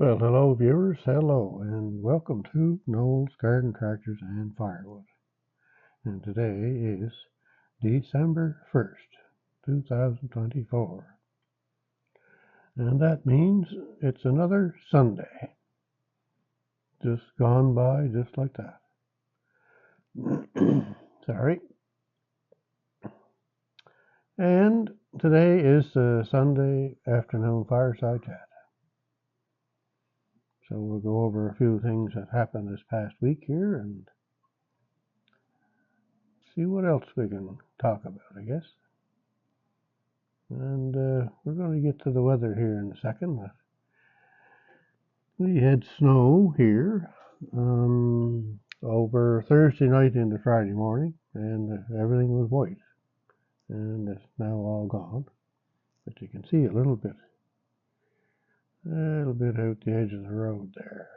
Well, hello viewers, hello, and welcome to Noel's Garden Tractors and Firewood. And today is December 1st, 2024. And that means it's another Sunday. Just gone by just like that. Sorry. And today is the Sunday afternoon fireside chat. So we'll go over a few things that happened this past week here and see what else we can talk about, I guess. And we're going to get to the weather here in a second. We had snow here over Thursday night into Friday morning, and everything was white. And it's now all gone. But you can see a little bit out the edge of the road there.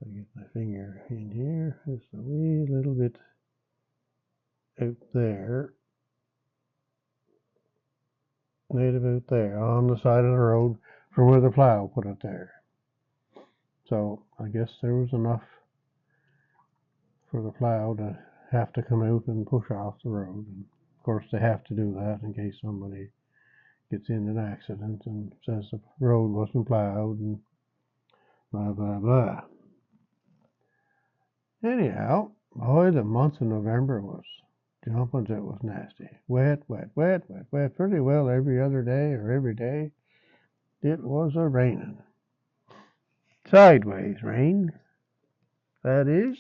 If I get my finger in here, just a wee little bit out there. Native out there on the side of the road from where the plow put it there. So I guess there was enough for the plow to have to come out and push off the road. And of course they have to do that in case somebody gets in an accident and says the road wasn't plowed and blah blah blah. Anyhow, boy, the month of November was jumping. It was nasty. Wet, pretty well every other day or every day. It was a raining. Sideways rain, that is.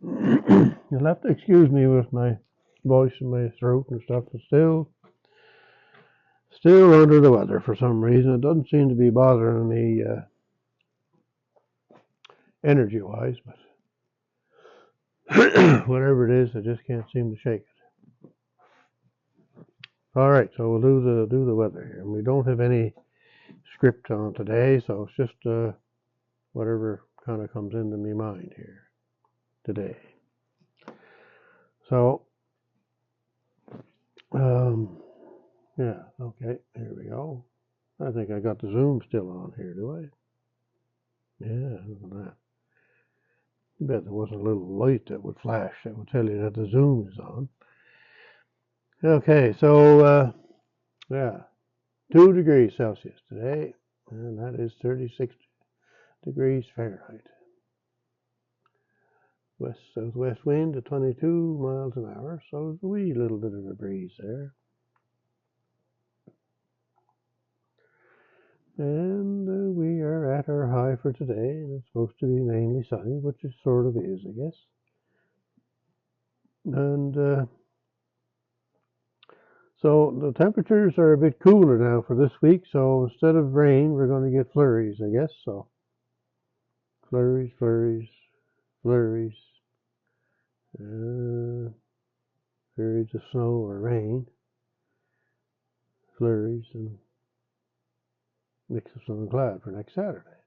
You'll have to excuse me with my voice and my throat and stuff. It's still under the weather for some reason. It doesn't seem to be bothering me energy-wise, but whatever it is, I just can't seem to shake it. All right, so we'll do the weather here. And we don't have any script on today, so it's just whatever kind of comes into my mind here today. So, yeah, okay, here we go. I think I got the zoom still on here, do I? Yeah, look at that. I bet there wasn't a little light that would flash that would tell you that the zoom is on. Okay, so, yeah, 2 degrees Celsius today, and that is 36 degrees Fahrenheit. West-southwest wind at 22 miles an hour, so there's a wee little bit of a breeze there. And we are at our high for today, and it's supposed to be mainly sunny, which it sort of is, I guess. And so the temperatures are a bit cooler now for this week, so instead of rain, we're going to get flurries, I guess. So flurries, flurries of snow or rain, flurries, and mix of sun and cloud for next Saturday.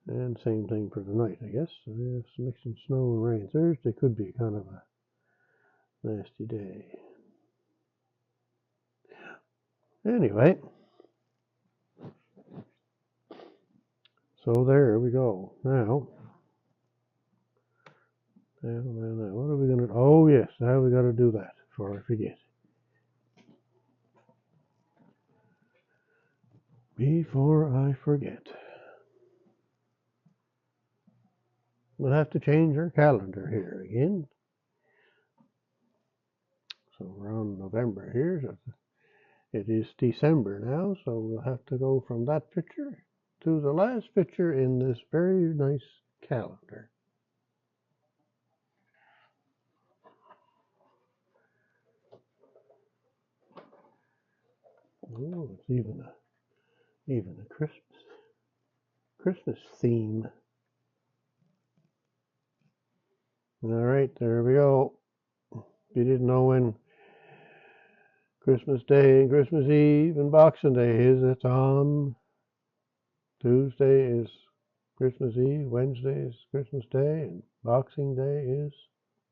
And same thing for tonight, I guess. Some mixing snow and rain. Thursday could be kind of a nasty day. Anyway, so there we go. Now, what are we going to, oh yes, now we got to do that before I forget. We'll have to change our calendar here again. So we're on November here. So it is December now, so we'll have to go from that picture to the last picture in this very nice calendar. Oh, it's even a Christmas theme. All right, there we go. If you didn't know when Christmas Day and Christmas Eve and Boxing Day is, it's on Tuesday is Christmas Eve, Wednesday is Christmas Day, and Boxing Day is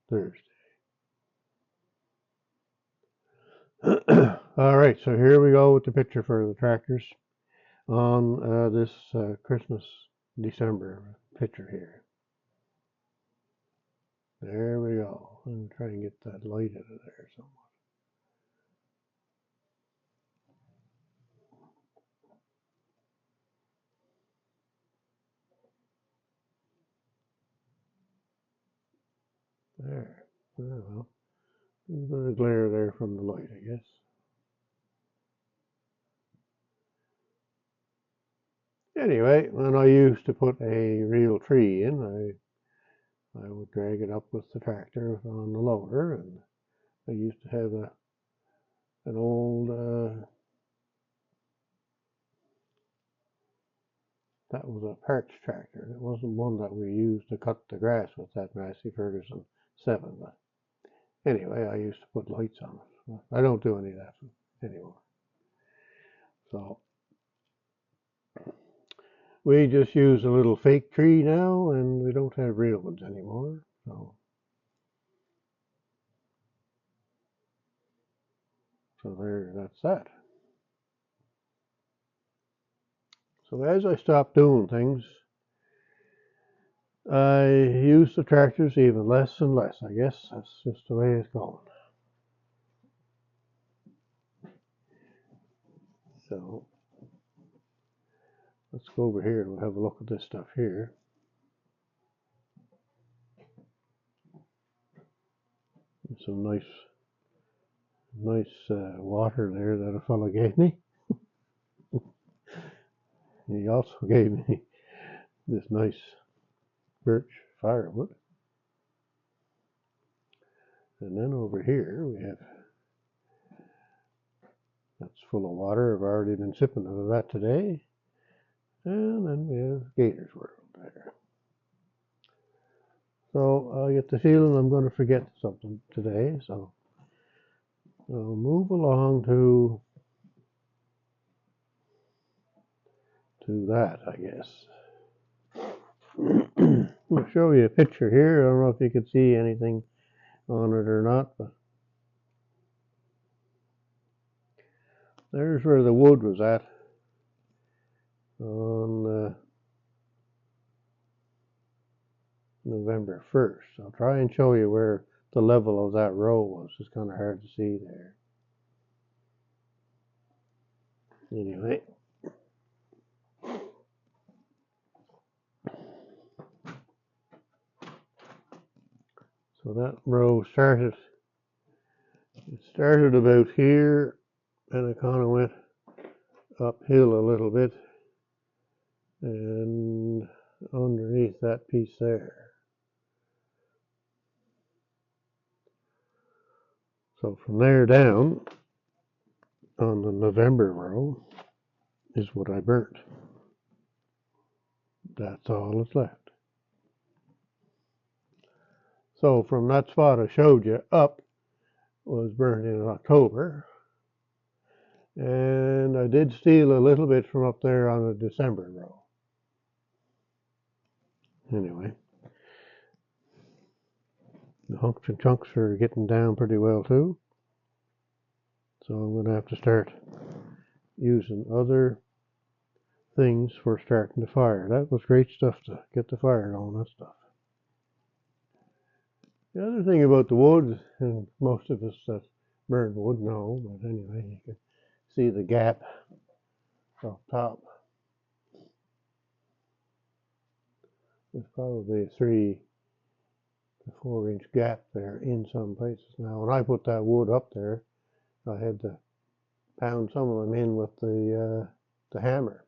Thursday. All right, so here we go with the picture for the tractors on this Christmas December picture here. There we go. I'm trying to get that light out of there somewhat. There. Oh, well, there's a bit of glare there from the light, I guess. Anyway, when I used to put a real tree in, I would drag it up with the tractor on the loader, and I used to have an old that was a Parks tractor. It wasn't one that we used to cut the grass with, that Massey Ferguson 7. But anyway, I used to put lights on it. I don't do any of that anymore. So we just use a little fake tree now, and we don't have real ones anymore. So there, that's that. So as I stopped doing things, I use the tractors even less and less. I guess that's just the way it's going. So let's go over here and we'll have a look at this stuff here. Some nice water there that a fellow gave me. He also gave me this nice birch firewood. And then over here we have, that's full of water. I've already been sipping out of that today. And then we have Gator's World there. So I get the feeling I'm going to forget something today. So I'll move along to that, I guess. I'll show you a picture here. I don't know if you can see anything on it or not, but there's where the wood was at on November 1st. I'll try and show you where the level of that row was. It's kind of hard to see there. Anyway. So that row started about here, and it kind of went uphill a little bit, and underneath that piece there. So from there down on the November row is what I burnt. That's all that's left. So from that spot I showed you up was burnt in October, and I did steal a little bit from up there on the December row. Anyway, the hunks and chunks are getting down pretty well too, so I'm going to have to start using other things for starting the fire. That was great stuff to get the fire going, that stuff. The other thing about the wood, and most of us that burn wood know, but anyway, you can see the gap up top. There's probably a 3 to 4 inch gap there in some places. Now, when I put that wood up there, I had to pound some of them in with the hammer.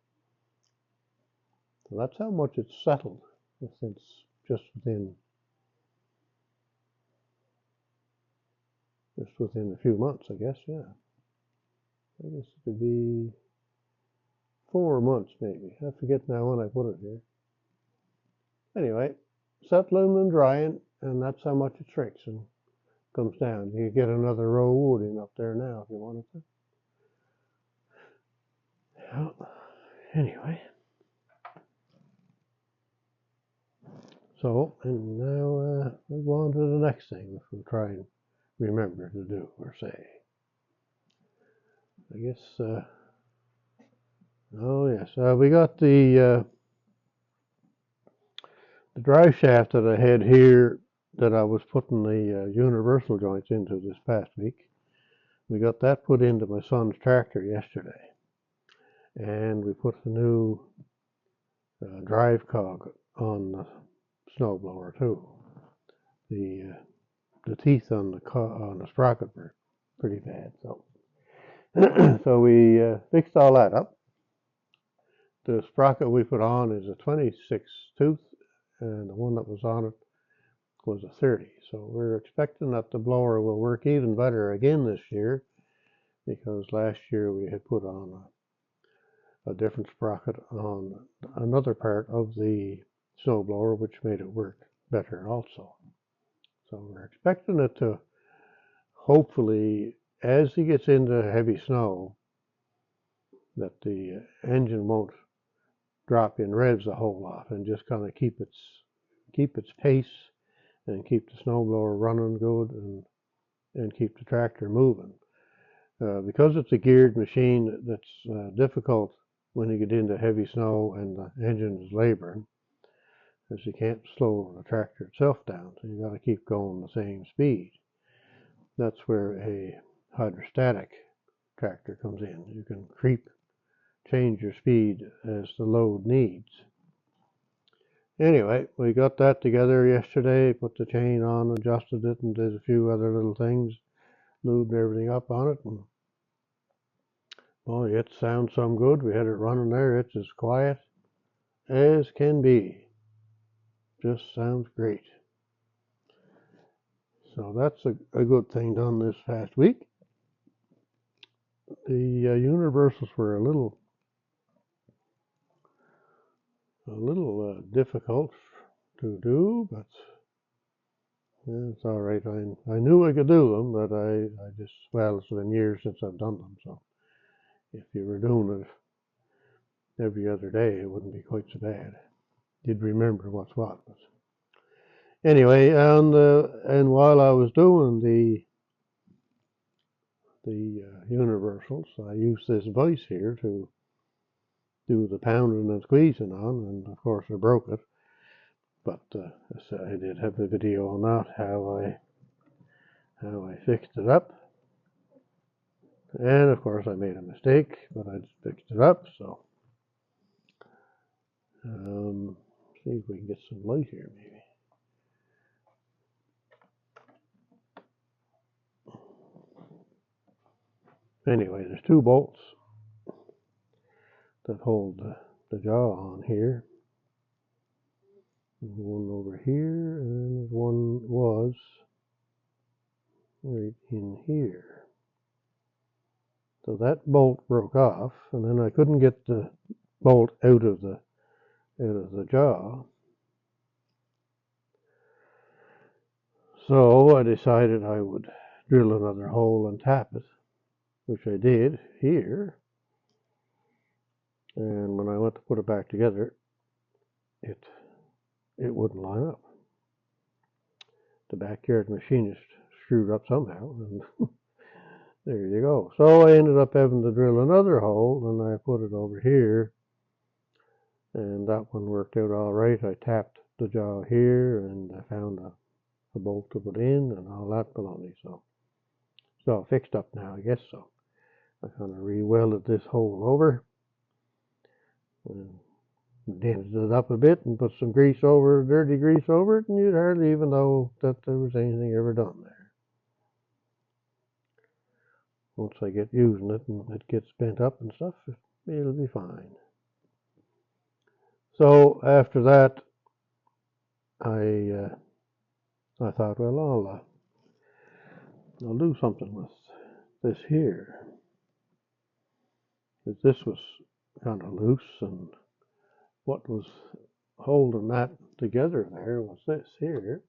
So that's how much it's settled since just within a few months, I guess. Yeah, I guess it could be 4 months maybe. I forget now when I put it here. Anyway, settling and drying, and that's how much it shrinks and comes down. You get another row of wood in up there now if you wanted to. Yeah. Anyway, so and now we'll go on to the next thing, which we'll try and remember to do or say. I guess, oh yes, we got the drive shaft that I had here that I was putting the universal joints into this past week. We got that put into my son's tractor yesterday, and we put the new drive cog on the snowblower too. The teeth on the sprocket were pretty bad, so so we fixed all that up. The sprocket we put on is a 26 tooth, and the one that was on it was a 30. So we're expecting that the blower will work even better again this year, because last year we had put on a different sprocket on another part of the snowblower, which made it work better also. So we're expecting it to, hopefully, as he gets into heavy snow, that the engine won't drop in revs a whole lot, and just kind of keep its pace and keep the snowblower running good, and keep the tractor moving. Because it's a geared machine, that's difficult when you get into heavy snow and the engine is laboring, because you can't slow the tractor itself down, so you got to keep going the same speed. That's where a hydrostatic tractor comes in. You can change your speed as the load needs. Anyway, we got that together yesterday, put the chain on, adjusted it, and did a few other little things, lubed everything up on it, and boy, it sounds some good. We had it running there. It's as quiet as can be. Just sounds great. So that's a good thing done this past week. The universals were a little difficult to do, but yeah, it's all right. I knew I could do them, but I just, well, it's been years since I've done them, so if you were doing it every other day, it wouldn't be quite so bad. You'd remember what's what. But anyway, and while I was doing the universals, I used this vise here to do the pounding and squeezing on, and of course I broke it. But I did have a video on that, how I fixed it up. And of course I made a mistake, but I fixed it up. So see if we can get some light here, maybe. Anyway, there's two bolts that hold the jaw on here. There's one over here, and one was right in here. So that bolt broke off, and then I couldn't get the bolt out of the jaw. So I decided I would drill another hole and tap it, which I did here. And when I went to put it back together, it wouldn't line up. The backyard machinist screwed up somehow, and there you go. So I ended up having to drill another hole, and I put it over here, and that one worked out all right. I tapped the jaw here, and I found a bolt to put in, and all that baloney. So it's all fixed up now, I guess. So I kind of re-welded this hole over, and dented it up a bit, and put some dirty grease over it, and you'd hardly even know that there was anything ever done there. Once I get using it and it gets bent up and stuff, it'll be fine. So after that, I thought, well, I'll do something with this here, because this was kind of loose, and what was holding that together there was this here.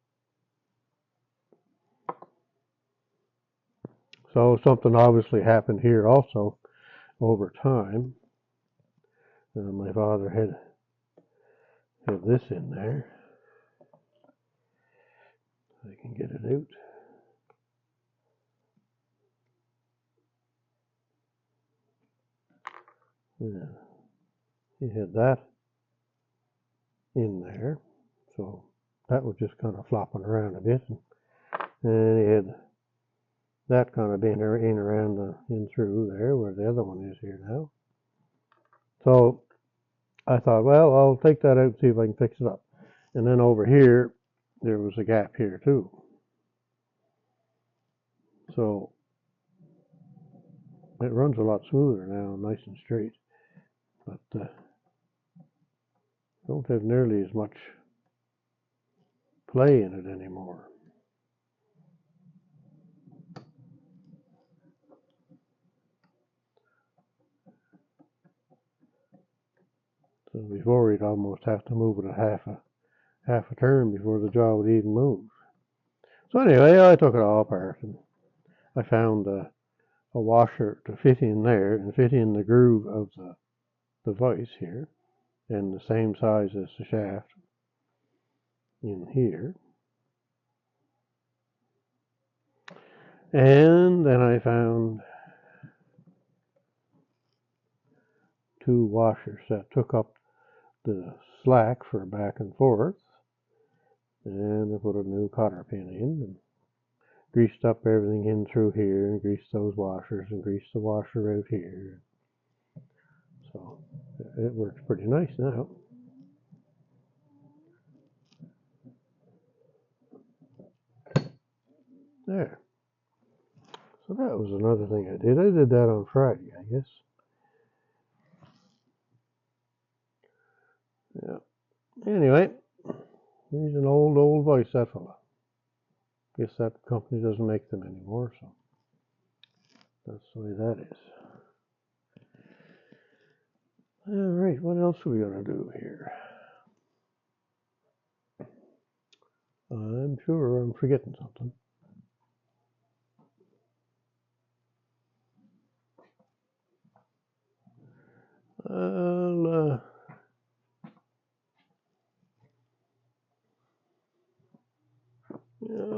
So something obviously happened here also over time. My father had this in there. I can get it out. Yeah, he had that in there, so that was just kind of flopping around a bit, and he had that kind of being in around in through there where the other one is here now. So I thought, well, I'll take that out and see if I can fix it up. And then over here, there was a gap here too. So it runs a lot smoother now, nice and straight. But don't have nearly as much play in it anymore. So before we'd almost have to move it half a turn before the jaw would even move. So anyway, I took it all apart and I found a washer to fit in there and fit in the groove of the vise here, and the same size as the shaft in here. And then I found two washers that took up the slack for back and forth, and I put a new cotter pin in and greased up everything in through here and greased those washers and greased the washer out here. So it works pretty nice now. There. So that was another thing I did. I did that on Friday, I guess. Yeah. Anyway, he's an old voice, that fella. Guess that company doesn't make them anymore, so that's the way that is. All right, what else are we going to do here? I'm sure I'm forgetting something.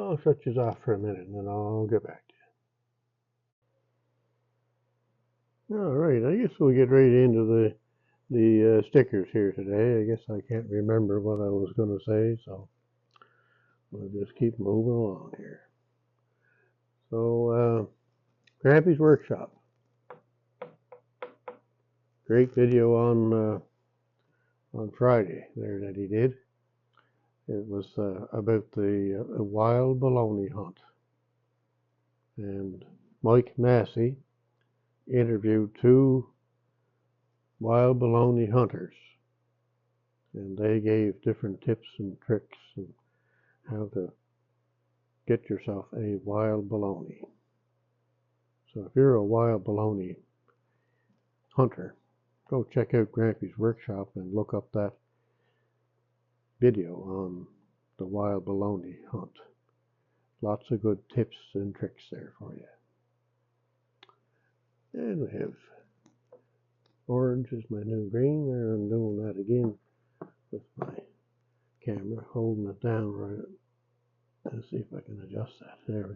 I'll shut you off for a minute and then I'll get back to you. All right, I guess we'll get right into the stickers here today. I guess I can't remember what I was going to say, so we'll just keep moving along here. So, Grampy's Workshop. Great video on Friday there that he did. It was about the wild bologna hunt. And Mike Massey interviewed two wild bologna hunters. And they gave different tips and tricks and how to get yourself a wild bologna. So if you're a wild bologna hunter, go check out Grampy's Workshop and look up that video on the wild bologna hunt. Lots of good tips and tricks there for you. And we have orange is my new green. There I'm doing that again with my camera, holding it down right. Let's see if I can adjust that. There we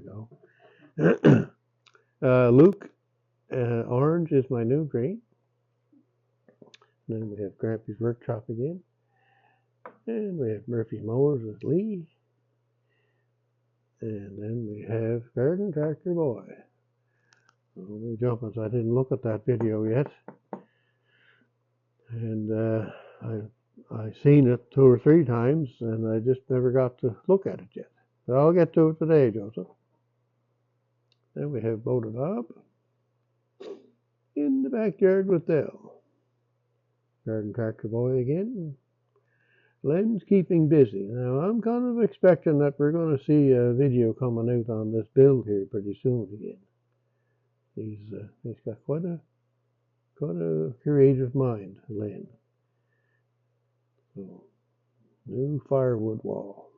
go. Luke, orange is my new green. And then we have Grampy's Workshop again. And we have Murphy Mowers with Lee. And then we have Garden Tractor Boy. Only jumping, so I didn't look at that video yet. And I seen it 2 or 3 times, and I just never got to look at it yet. But I'll get to it today, Joseph. Then we have Boda Bob in the backyard with Dell. Garden Tractor Boy again. Len's keeping busy. Now, I'm kind of expecting that we're going to see a video coming out on this build here pretty soon again. He's got quite a creative mind, Len. So, new firewood wall.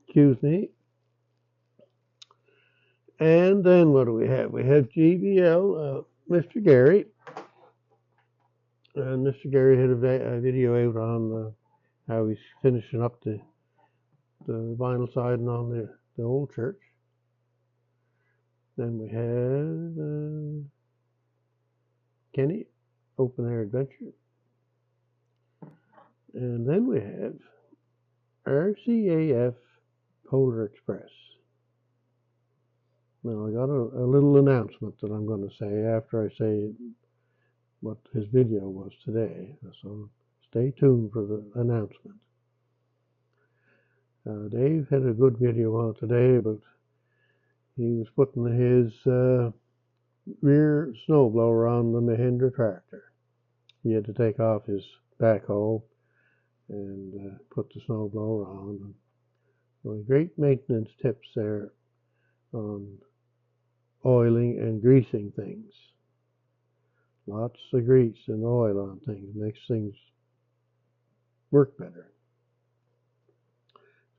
Excuse me. And then what do we have? We have GBL, Mr. Gary. And Mr. Gary had a video out on how he's finishing up the vinyl siding on the old church. Then we have Kenny, Open Air Adventure. And then we have RCAF Polar Express. Now I got a little announcement that I'm going to say after I say what his video was today. So stay tuned for the announcement. Dave had a good video on today about he was putting his rear snowblower on the Mahindra tractor. He had to take off his backhoe and put the snowblower on. So great maintenance tips there on oiling and greasing things. Lots of grease and oil on things makes things work better.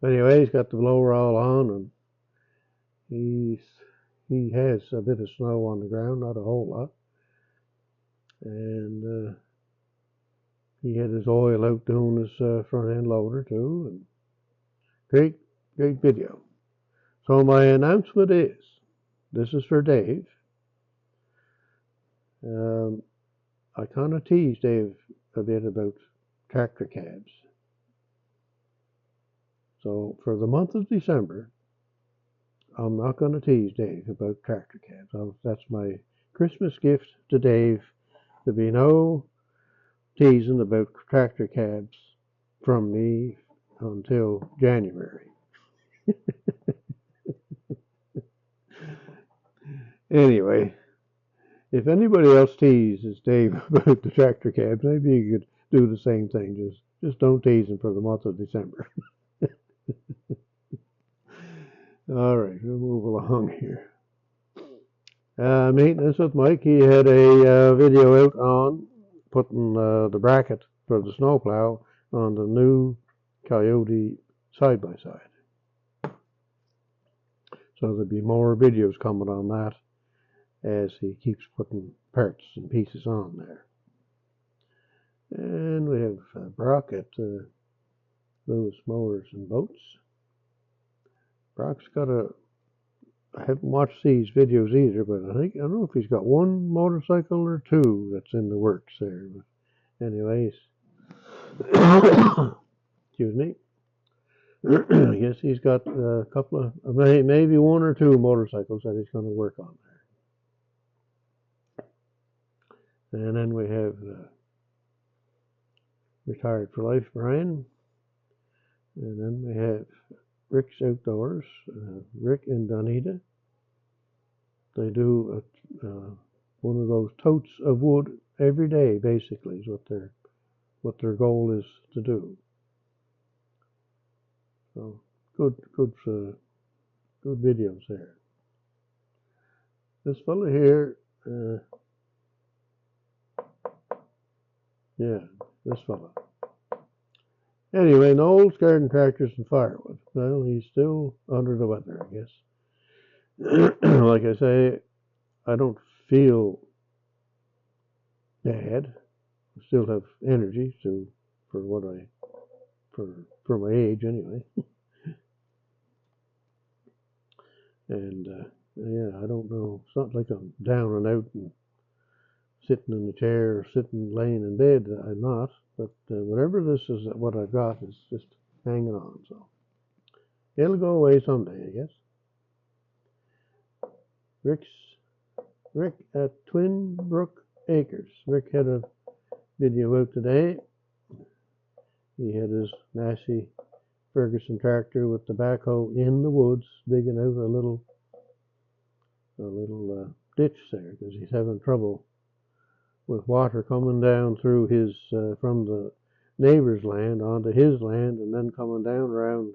So anyway, he's got the blower all on, and he has a bit of snow on the ground, not a whole lot, and he had his oil out doing his front end loader too, and great video. So my announcement is, this is for Dave. I kind of teased Dave a bit about tractor cabs. So for the month of December, I'm not going to tease Dave about tractor cabs. That's my Christmas gift to Dave. There'll be no teasing about tractor cabs from me until January. Anyway, if anybody else teases Dave about the tractor cabs, maybe you could do the same thing. Just don't tease him for the month of December. All right, we'll move along here. Maintenance with Mike. He had a video out on putting the bracket for the snowplow on the new Coyote side-by-side. So there'll be more videos coming on that as he keeps putting parts and pieces on there. And we have Brock at Lewis Mowers and Boats. Brock's got I haven't watched these videos either, but I don't know if he's got one motorcycle or two that's in the works there. But anyways, excuse me. I guess he's got a couple of, maybe one or two motorcycles that he's going to work on there. And then we have Retired for Life Brian. And then we have Rick's Outdoors, Rick and Donita. They do one of those totes of wood every day, basically, is what their goal is to do. So good videos there. This fellow here, this fellow. Anyway, Noel's Garden Tractors and Firewood. Well, he's still under the weather, I guess. Like I say, I don't feel bad. I still have energy for my age anyway. And I don't know. It's not like I'm down and out and sitting in the chair or laying in bed. I'm not. But whatever this is, what I've got is just hanging on. So it'll go away someday, I guess. Rick at Twin Brook Acres. Rick had a video out today. He had his Massey Ferguson tractor with the backhoe in the woods, digging out a little ditch there because he's having trouble with water coming down through his from the neighbor's land onto his land and then coming down around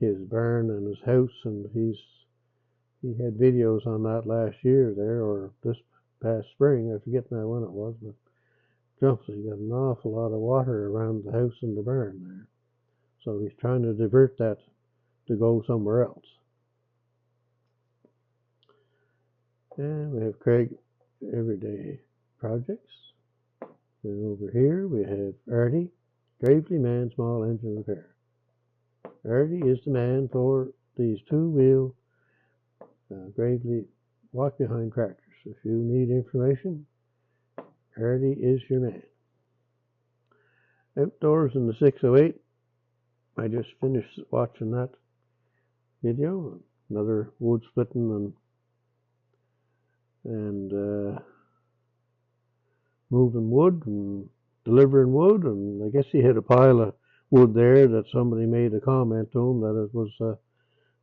his barn and his house. And he had videos on that last year there, or this past spring. I forget now when it was, but he got an awful lot of water around the house and the barn there. So he's trying to divert that to go somewhere else. And we have Craig Everyday Projects. And over here we have Artie, Gravely Man Small Engine Repair. Artie is the man for these two-wheel gravely walk behind tractors. If you need information, Hardy is your man. Outdoors in the 608. I just finished watching that video. Another wood splitting and moving wood and delivering wood. And I guess he had a pile of wood there that somebody made a comment to him that it was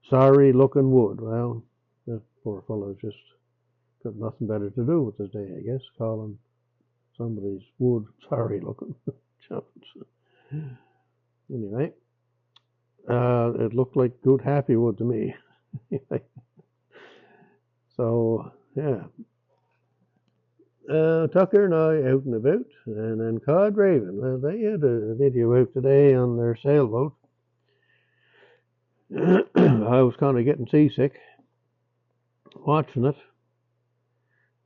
sorry looking wood. Well, that poor fellow just got nothing better to do with his day, I guess, calling somebody's wood sorry looking. Anyway, it looked like good happy wood to me. So, yeah. Tucker and I out and about, and then Cod Raven. They had a video out today on their sailboat. I was kind of getting seasick watching it.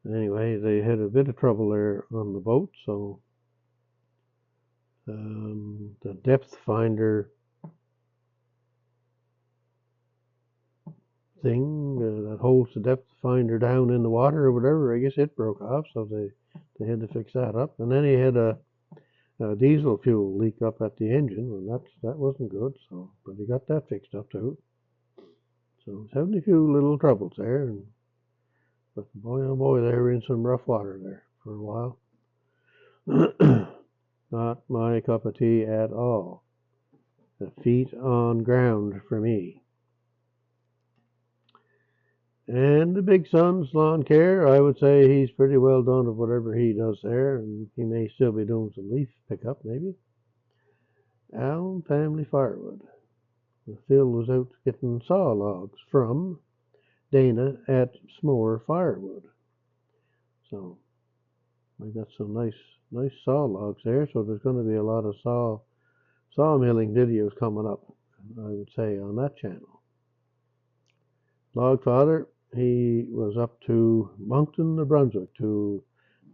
Anyway, they had a bit of trouble there on the boat, so the depth finder thing that holds the depth finder down in the water or whatever, I guess it broke off, so they had to fix that up. And then he had a diesel fuel leak up at the engine, and that wasn't good. So, but he got that fixed up too. So he's having a few little troubles there, but boy oh boy, they were in some rough water there for a while. Not my cup of tea at all. The feet on ground for me. And the big son's lawn care, I would say he's pretty well done of whatever he does there, and he may still be doing some leaf pickup maybe. Allen Family Firewood. Phil was out getting saw logs from Dana at S'more Firewood. So I got some nice saw logs there, so there's going to be a lot of sawmilling videos coming up, I would say, on that channel. Logfather, he was up to Moncton, New Brunswick, to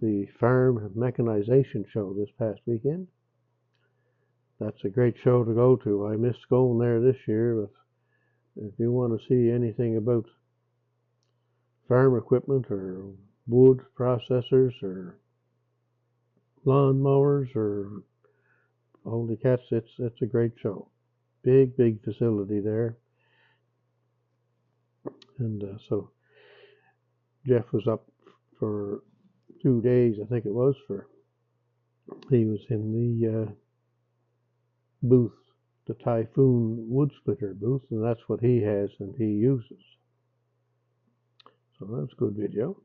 the farm mechanization show this past weekend. That's a great show to go to. I missed going there this year, but if you want to see anything about farm equipment or wood processors or lawn mowers or holy cats, it's a great show. Big facility there. And so Jeff was up for 2 days, I think it was, he was in the booth, the Typhoon wood splitter booth, and that's what he has and he uses. So that's a good video.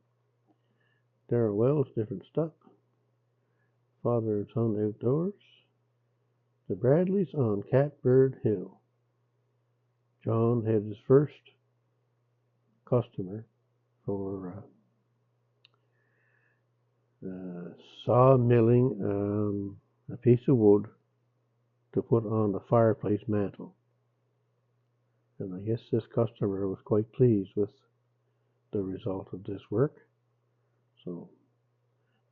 Darrell Wells, different stuff. Father and son outdoors. The Bradleys on Catbird Hill. John had his first customer for sawmilling a piece of wood to put on the fireplace mantle. And I guess this customer was quite pleased with the result of this work. So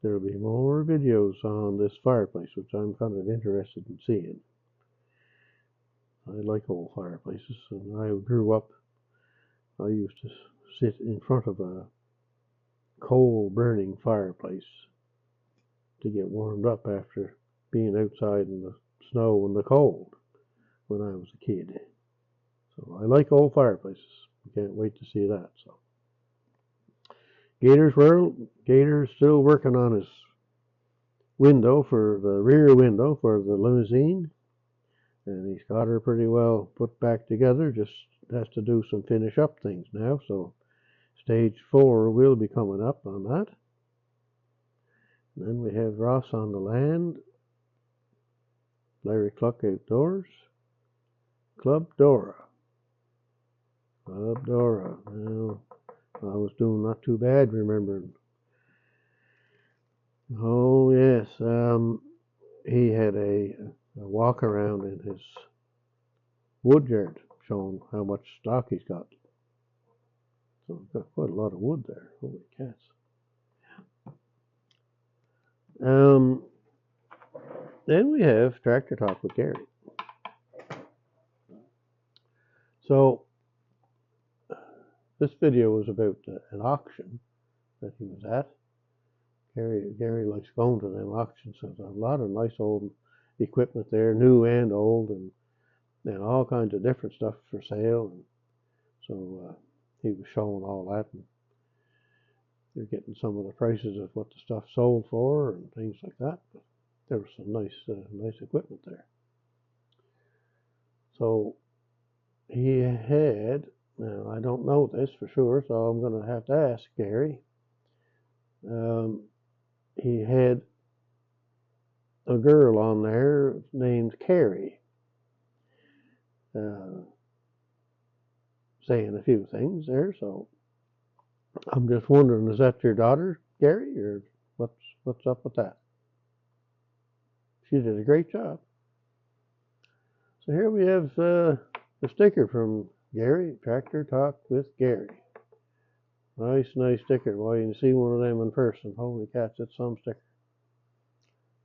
there will be more videos on this fireplace, which I'm kind of interested in seeing. I like old fireplaces, and I grew up, I used to sit in front of a coal burning fireplace to get warmed up after being outside in the snow and the cold when I was a kid. So I like old fireplaces. Can't wait to see that. So Gator's World, Gator's still working on his window, for the rear window for the limousine, and he's got her pretty well put back together. Just has to do some finish up things now. So stage 4 will be coming up on that. And then we have Ross on the land, Larry Cluck outdoors, Club Dora. Well, I was doing not too bad remembering. Oh yes, he had a walk around in his wood yard, showing how much stock he's got. So he's got quite a lot of wood there. Holy cats. Then we have Tractor Talk with Gary. So this video was about an auction that he was at. Gary likes going to them auctions, so there's a lot of nice old equipment there, new and old, and all kinds of different stuff for sale. And so he was showing all that, and they're getting some of the prices of what the stuff sold for and things like that. But there was some nice equipment there. So he had, now I don't know this for sure, so I'm going to have to ask Gary. He had a girl on there named Carrie, saying a few things there. So I'm just wondering, is that your daughter, Gary, or what's up with that? She did a great job. So here we have the sticker from Gary, Tractor Talk with Gary. Nice sticker. Well, you can see one of them in person. Holy cats, it's some sticker.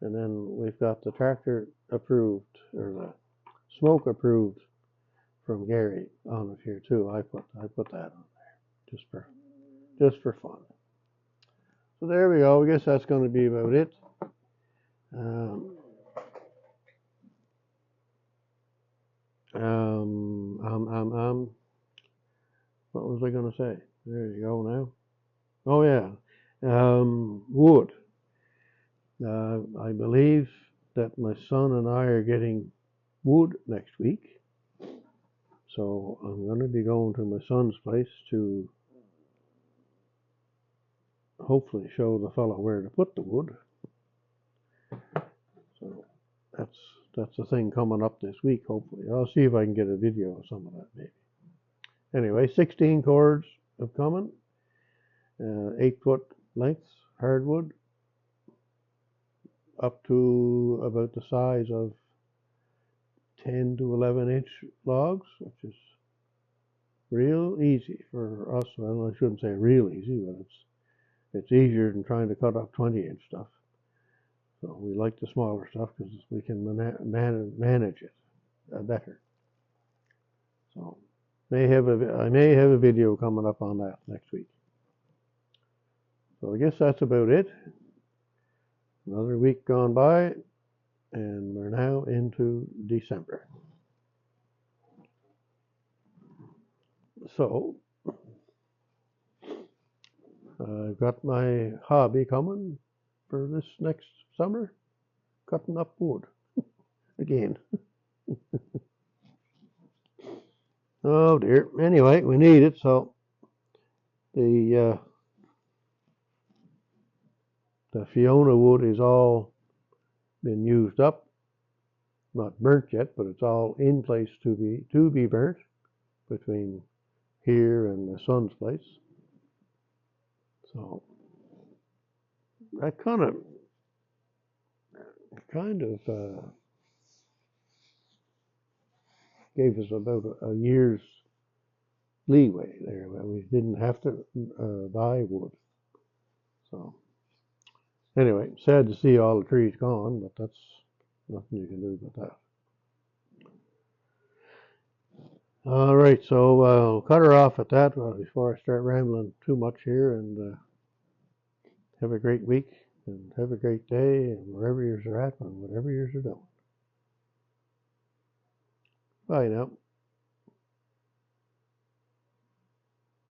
And then we've got the tractor approved, or the smoke approved from Gary on it here too. I put that on there just for fun. So there we go. I guess that's going to be about it. What was I going to say? There you go now. Oh yeah, wood. I believe that my son and I are getting wood next week. So I'm going to be going to my son's place to hopefully show the fellow where to put the wood. So that's the thing coming up this week, hopefully. I'll see if I can get a video of some of that maybe. Anyway, 16 cords have coming, 8-foot lengths, hardwood, up to about the size of 10 to 11-inch logs, which is real easy for us. Well, I shouldn't say real easy, but it's easier than trying to cut up 20-inch stuff. So we like the smaller stuff because we can manage it better. So I may have a video coming up on that next week. So I guess that's about it. Another week gone by, and we're now into December. So I've got my hobby coming for this next summer, cutting up wood again. Oh dear. Anyway, we need it, so the Fiona wood is all been used up, not burnt yet, but it's all in place to be burnt between here and my son's place. So that kind of gave us about a year's leeway there. We didn't have to buy wood. So anyway, sad to see all the trees gone, but that's nothing you can do about that. All right, so I'll cut her off at that before I start rambling too much here, and have a great week, and have a great day, and wherever you're at, and whatever you're doing. Bye now.